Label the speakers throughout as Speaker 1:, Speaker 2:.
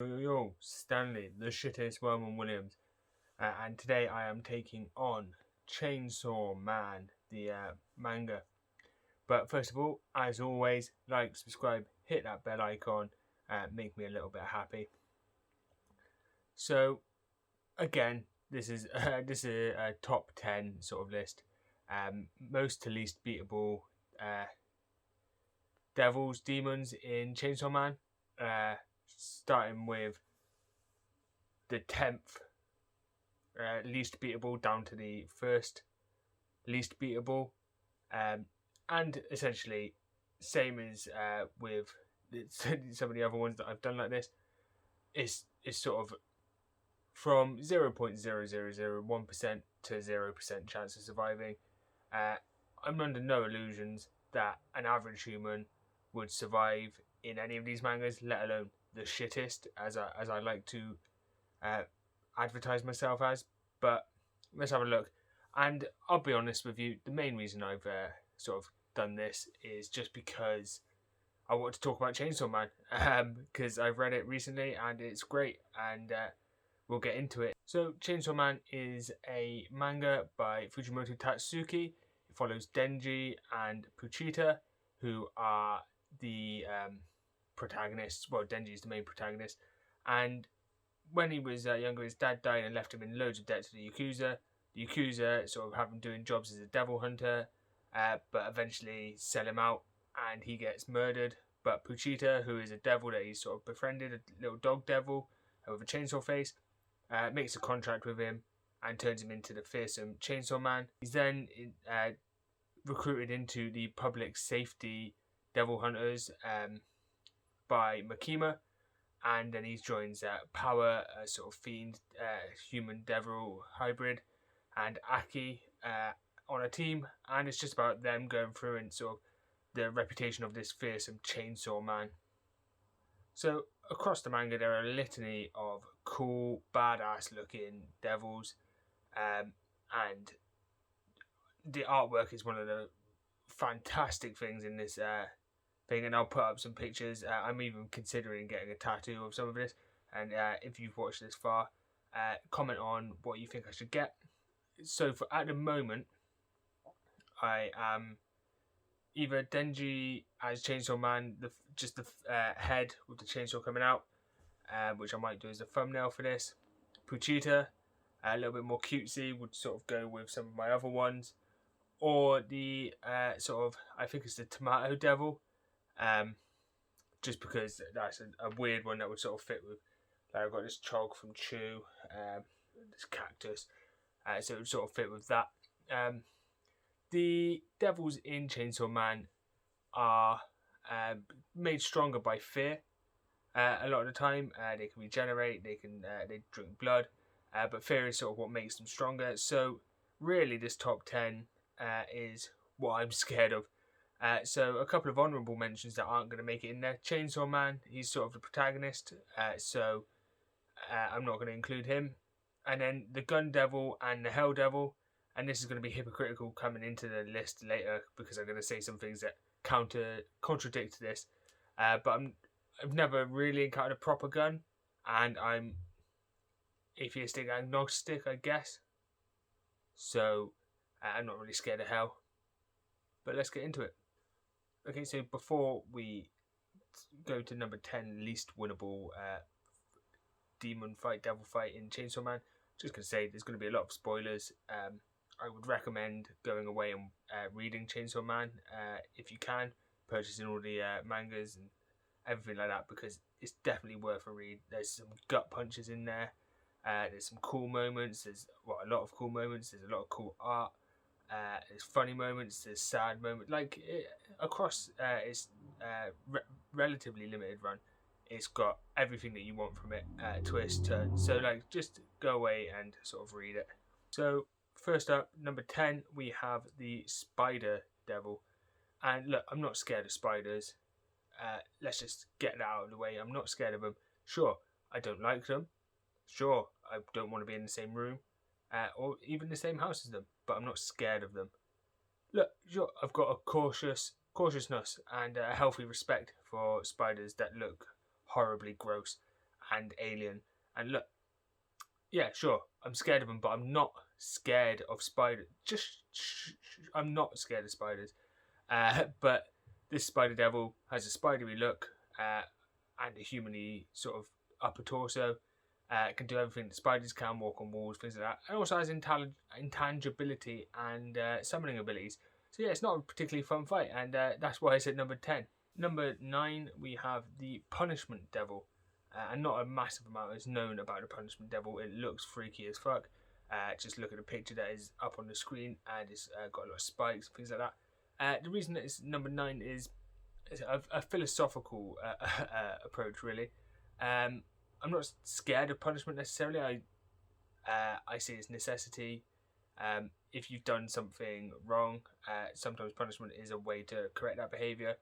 Speaker 1: Yo, Stanley, the shittest Roman Williams, and today I am taking on Chainsaw Man, the manga. But first of all, as always, like, subscribe, hit that bell icon, make me a little bit happy. So, again, this is a top 10 sort of list, most to least beatable devils, demons in Chainsaw Man. Starting with the 10th least beatable down to the first least beatable, and essentially same as with some of the other ones that I've done like this. Is sort of from 0.0001% to 0% chance of surviving. I'm under no illusions that an average human would survive in any of these mangas, let alone the shittest, as I like to advertise myself as. But let's have a look. And I'll be honest with you, the main reason I've sort of done this is just because I want to talk about Chainsaw Man, because I've read it recently and it's great, and we'll get into it. So Chainsaw Man is a manga by Fujimoto Tatsuki. It follows Denji and Puchita, who are the protagonists. Well, Denji is the main protagonist, and when he was younger, his dad died and left him in loads of debt to the Yakuza. The Yakuza sort of have him doing jobs as a devil hunter, but eventually sell him out and he gets murdered. But Puchita, who is a devil that he's sort of befriended, a little dog devil with a chainsaw face, makes a contract with him and turns him into the fearsome Chainsaw Man. He's then recruited into the public safety devil hunters by Makima, and then he joins Power, a sort of fiend human devil hybrid, and Aki on a team, and it's just about them going through and sort of the reputation of this fearsome Chainsaw Man. So across the manga there are a litany of cool, badass looking devils, and the artwork is one of the fantastic things in this thing, and I'll put up some pictures. I'm even considering getting a tattoo of some of this, and if you've watched this far, comment on what you think I should get. So for at the moment, I am either Denji as Chainsaw Man, just the head with the chainsaw coming out, which I might do as a thumbnail for this. Puchita, a little bit more cutesy, would sort of go with some of my other ones, or the sort of, I think it's the Tomato Devil, just because that's a weird one that would sort of fit with, like I've got this Chog from Chew, this cactus, so it would sort of fit with that. The devils in Chainsaw Man are made stronger by fear. A lot of the time, they can regenerate, they drink blood, but fear is sort of what makes them stronger. So really, this top 10 is what I'm scared of. So a couple of honourable mentions that aren't going to make it in there. Chainsaw Man, he's sort of the protagonist, so I'm not going to include him. And then the Gun Devil and the Hell Devil, and this is going to be hypocritical coming into the list later because I'm going to say some things that contradict this. But I've never really encountered a proper gun, and I'm atheistic agnostic, I guess. So I'm not really scared of hell. But let's get into it. Okay, so before we go to number 10, least winnable demon fight, devil fight in Chainsaw Man, just going to say there's going to be a lot of spoilers. I would recommend going away and reading Chainsaw Man if you can, purchasing all the mangas and everything like that, because it's definitely worth a read. There's some gut punches in there. There's some cool moments. There's a lot of cool moments. There's a lot of cool art. There's funny moments. There's sad moments. Like across its relatively limited run, it's got everything that you want from it. Twist, turn. So like, just go away and sort of read it. So first up, number 10, we have the Spider Devil. And look, I'm not scared of spiders. Let's just get that out of the way. I'm not scared of them. Sure, I don't like them. Sure, I don't want to be in the same room or even the same house as them, but I'm not scared of them. Look, sure, I've got a cautiousness and a healthy respect for spiders that look horribly gross and alien. And look, yeah, sure, I'm scared of them, but I'm not scared of spiders. I'm not scared of spiders. But this spider devil has a spidery look and a humanly sort of upper torso. Can do everything that spiders can, walk on walls, things like that. And also has intangibility and summoning abilities. So yeah, it's not a particularly fun fight, and that's why I said number 10. Number 9, we have the Punishment Devil. And not a massive amount is known about the Punishment Devil. It looks freaky as fuck. Just look at the picture that is up on the screen, and it's got a lot of spikes, things like that. The reason that it's number 9 is a philosophical approach, really. I'm not scared of punishment necessarily. I see it's necessity. If you've done something wrong, sometimes punishment is a way to correct that behaviour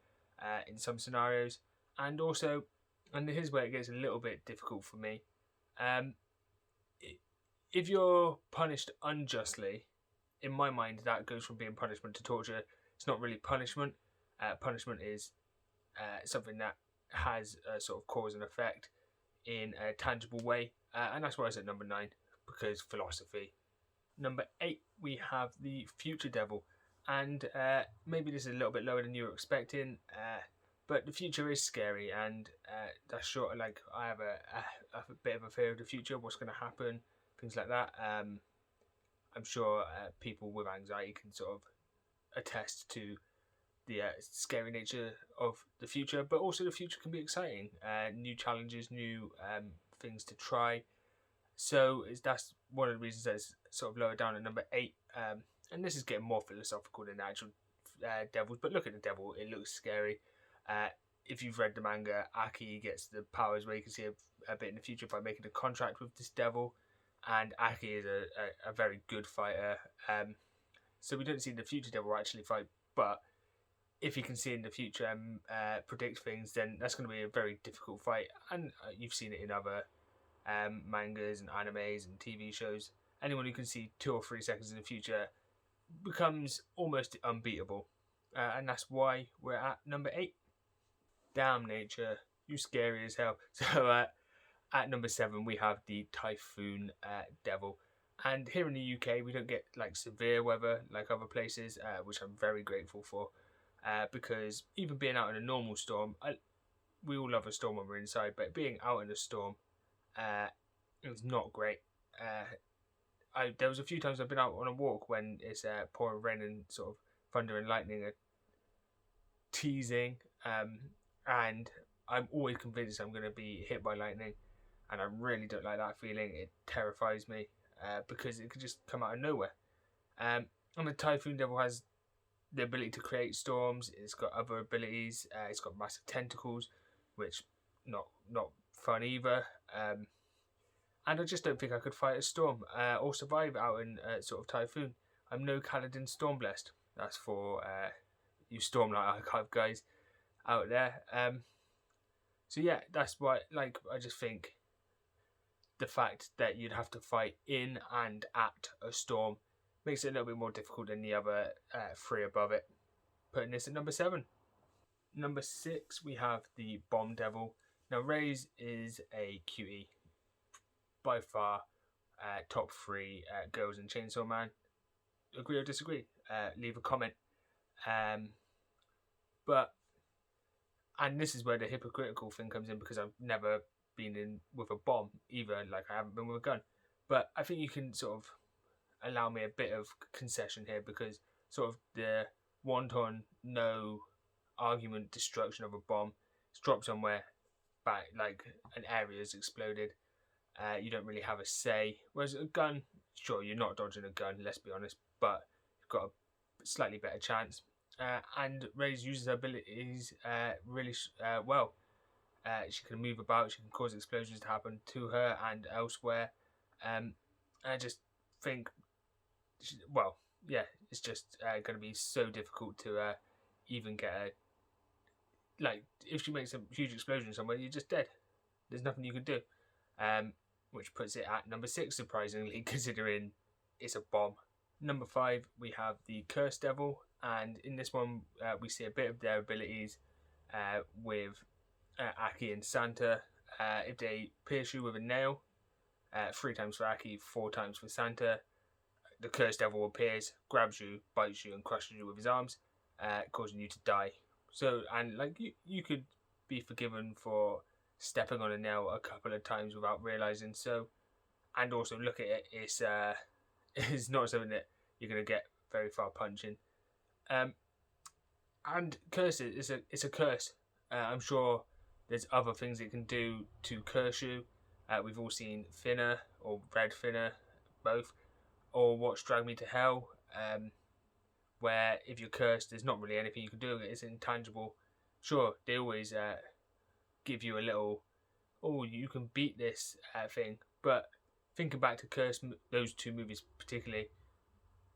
Speaker 1: in some scenarios. And also, and here's where it gets a little bit difficult for me. If you're punished unjustly, in my mind, that goes from being punishment to torture. It's not really punishment. Punishment is something that has a sort of cause and effect in a tangible way. And that's why I said number 9, because philosophy. Number 8, we have the Future Devil. And maybe this is a little bit lower than you were expecting, but the future is scary, and that's sort of like I have a bit of a fear of the future, what's going to happen, things like that. I'm sure people with anxiety can sort of attest to the scary nature of the future, but also the future can be exciting. New challenges, new things to try. So that's one of the reasons that it's sort of lower down at number 8. And this is getting more philosophical than the actual devils, but look at the devil, it looks scary. If you've read the manga, Aki gets the powers where you can see a bit in the future by making a contract with this devil, and Aki is a very good fighter. So we don't see the Future Devil actually fight, but if he can see in the future and predict things, then that's going to be a very difficult fight. And you've seen it in other mangas and animes and TV shows. Anyone who can see 2 or 3 seconds in the future becomes almost unbeatable. And that's why we're at number 8. Damn nature, you scary as hell. So at number 7 we have the Typhoon Devil. And here in the UK we don't get like severe weather like other places, which I'm very grateful for. Because even being out in a normal storm, we all love a storm when we're inside, but being out in a storm, it was not great. There was a few times I've been out on a walk when it's pouring rain and sort of thunder and lightning are teasing, and I'm always convinced I'm going to be hit by lightning, and I really don't like that feeling. It terrifies me because it could just come out of nowhere. And the Typhoon Devil has the ability to create storms. It's got other abilities. It's got massive tentacles, which not fun either. And I just don't think I could fight a storm or survive out in sort of typhoon. I'm no Kaladin Stormblessed. That's for you Stormlight Archive guys out there. So yeah, that's why. Like, I just think the fact that you'd have to fight in and at a storm makes it a little bit more difficult than the other 3 above it. Putting this at number 7. Number 6, we have the Bomb Devil. Now, Ray's is a cutie. By far, top 3 girls in Chainsaw Man. Agree or disagree? Leave a comment. And this is where the hypocritical thing comes in, because I've never been in with a bomb either, like I haven't been with a gun. But I think you can sort of allow me a bit of concession here, because sort of the wanton, no argument destruction of a bomb, it's dropped somewhere, back, like an area has exploded. You don't really have a say. Whereas a gun, sure, you're not dodging a gun, let's be honest, but you've got a slightly better chance. And Reyes uses her abilities really well. She can move about, she can cause explosions to happen to her and elsewhere. I just think, it's just going to be so difficult to even get a... Like, if she makes a huge explosion somewhere, you're just dead. There's nothing you can do. Which puts it at number 6, surprisingly, considering it's a bomb. Number 5, we have the Curse Devil, and in this one we see a bit of their abilities with Aki and Santa. if they pierce you with a nail, 3 times for Aki, 4 times for Santa, the cursed devil appears, grabs you, bites you, and crushes you with his arms, causing you to die. So, and like you could be forgiven for stepping on a nail a couple of times without realizing. So, and also look at it, it's not something that you're gonna get very far punching. And curses, it's a curse. I'm sure there's other things it can do to curse you. We've all seen Thinner or Red Thinner, both, or watched Drag Me to Hell, where if you're cursed, there's not really anything you can do. It's intangible. Sure, they always give you a little, oh, you can beat this thing, but thinking back to Curse, those 2 movies particularly,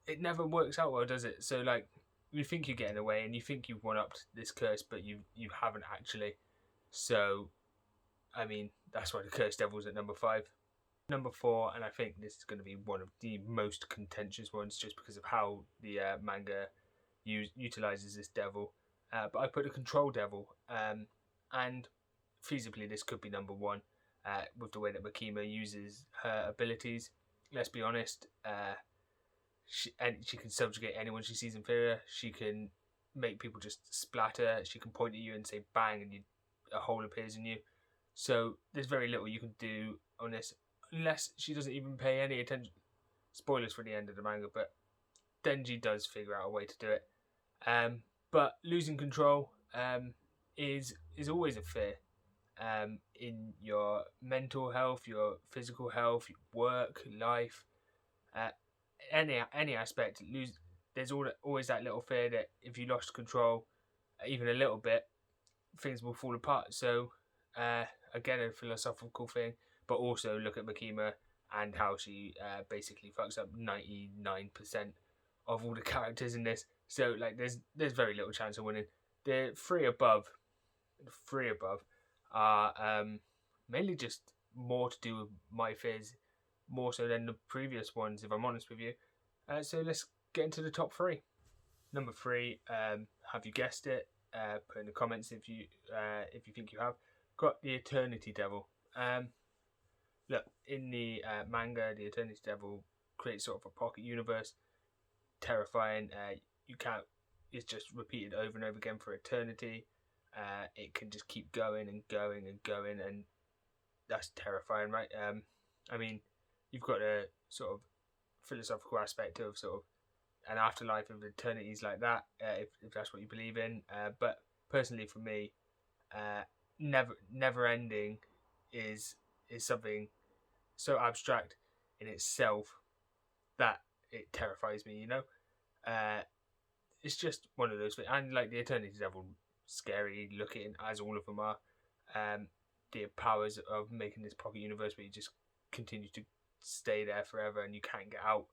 Speaker 1: it never works out well, does it? So like, you think you're getting away and you think you've one-upped this curse, but you haven't actually. So, I mean, that's why the Cursed Devil's at number 5. Number 4, and I think this is going to be one of the most contentious ones just because of how the manga utilizes this devil. But I put the Control Devil, and feasibly this could be number 1 with the way that Makima uses her abilities. Let's be honest, she can subjugate anyone she sees inferior. She can make people just splatter. She can point at you and say bang, and a hole appears in you. So there's very little you can do on this, unless she doesn't even pay any attention. Spoilers for the end of the manga, but Denji does figure out a way to do it. But losing control is always a fear in your mental health, your physical health, your work, life, any aspect. There's always that little fear that if you lost control, even a little bit, things will fall apart. So again, a philosophical thing, but also look at Makima and how she basically fucks up 99% of all the characters in this. So like, there's very little chance of winning. The three above are mainly just more to do with my fears, more so than the previous ones, if I'm honest with you. So let's get into the top 3. Number 3, have you guessed it? Put in the comments if you think you have. Got the Eternity Devil. Look, in the manga, the Eternity Devil creates sort of a pocket universe, terrifying. It's just repeated over and over again for eternity. It can just keep going and going and going, and that's terrifying, right? I mean, you've got a sort of philosophical aspect of sort of an afterlife of eternities like that, if that's what you believe in. But personally, for me, never ending is something so abstract in itself that it terrifies me. It's just one of those things. And like the Eternity Devil, scary looking as all of them are. The powers of making this pocket universe where you just continue to stay there forever and you can't get out,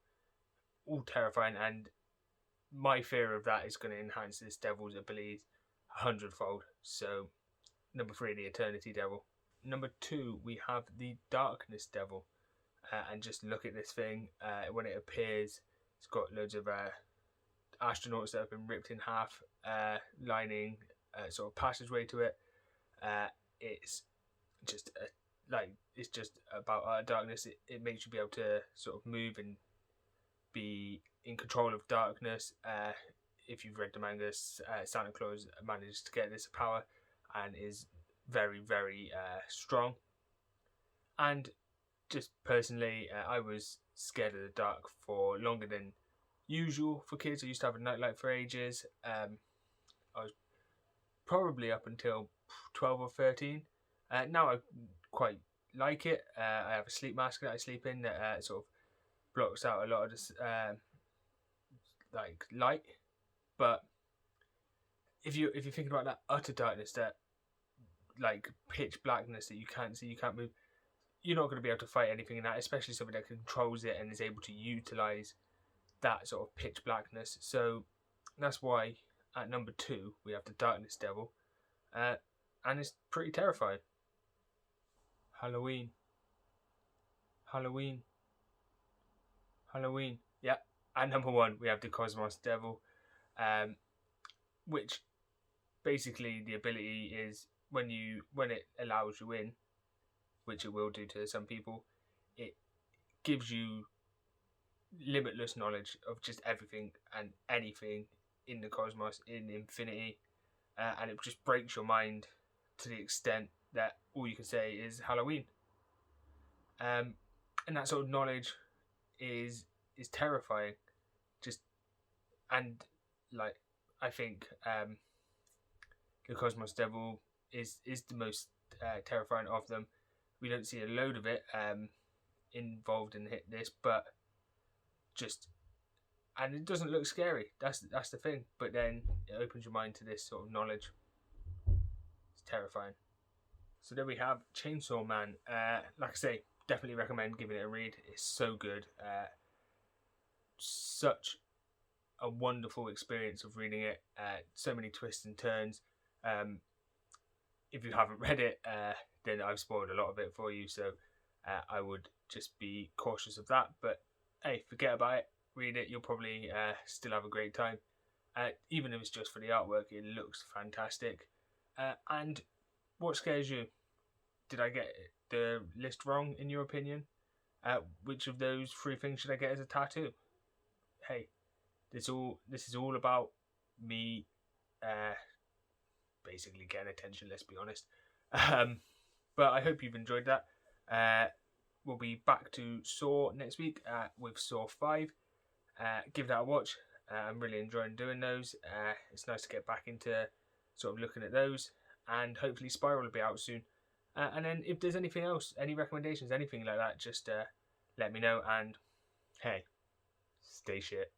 Speaker 1: all terrifying. And my fear of that is going to enhance this devil's abilities 100-fold. So number 3, the Eternity Devil. Number 2, we have the Darkness Devil. And just look at this thing. When it appears, it's got loads of astronauts that have been ripped in half, lining sort of passageway to it. It's just it's just about darkness. It makes you be able to sort of move and be in control of darkness. If you've read the manga, Santa Claus managed to get this power and is very, very strong. And just personally, I was scared of the dark for longer than usual for kids. I used to have a nightlight for ages. I was probably up until 12 or 13. Now I quite like it. I have a sleep mask that I sleep in that sort of blocks out a lot of this light. But if you're thinking about that utter darkness, that like pitch blackness that you can't see, you can't move, you're not going to be able to fight anything in that, especially something that controls it and is able to utilize that sort of pitch blackness. So that's why at number 2 we have the Darkness Devil, and it's pretty terrifying. Halloween. Yeah. At number 1 we have the Cosmos Devil, which basically the ability is when it allows you in, which it will do to some people, it gives you limitless knowledge of just everything and anything in the cosmos, in infinity, and it just breaks your mind to the extent that all you can say is Halloween. And that sort of knowledge is terrifying. Just, and like, I think the Cosmos Devil is the most terrifying of them. We don't see a load of it involved in this, but just, and it doesn't look scary. That's the thing. But then it opens your mind to this sort of knowledge. It's terrifying. So there we have Chainsaw Man. Like I say, definitely recommend giving it a read. It's so good. Such a wonderful experience of reading it. So many twists and turns. If you haven't read it, then I've spoiled a lot of it for you. So I would just be cautious of that. But hey, forget about it. Read it. You'll probably still have a great time. Even if it's just for the artwork, it looks fantastic. And what scares you? Did I get the list wrong, in your opinion? Which of those 3 things should I get as a tattoo? Hey, this is all about me basically getting attention, let's be honest. But I hope you've enjoyed that. We'll be back to Saw next week with Saw 5. Give that a watch. I'm really enjoying doing those. It's nice to get back into sort of looking at those. And hopefully Spiral will be out soon. And then if there's anything else, any recommendations, anything like that, just let me know. And hey, stay shit.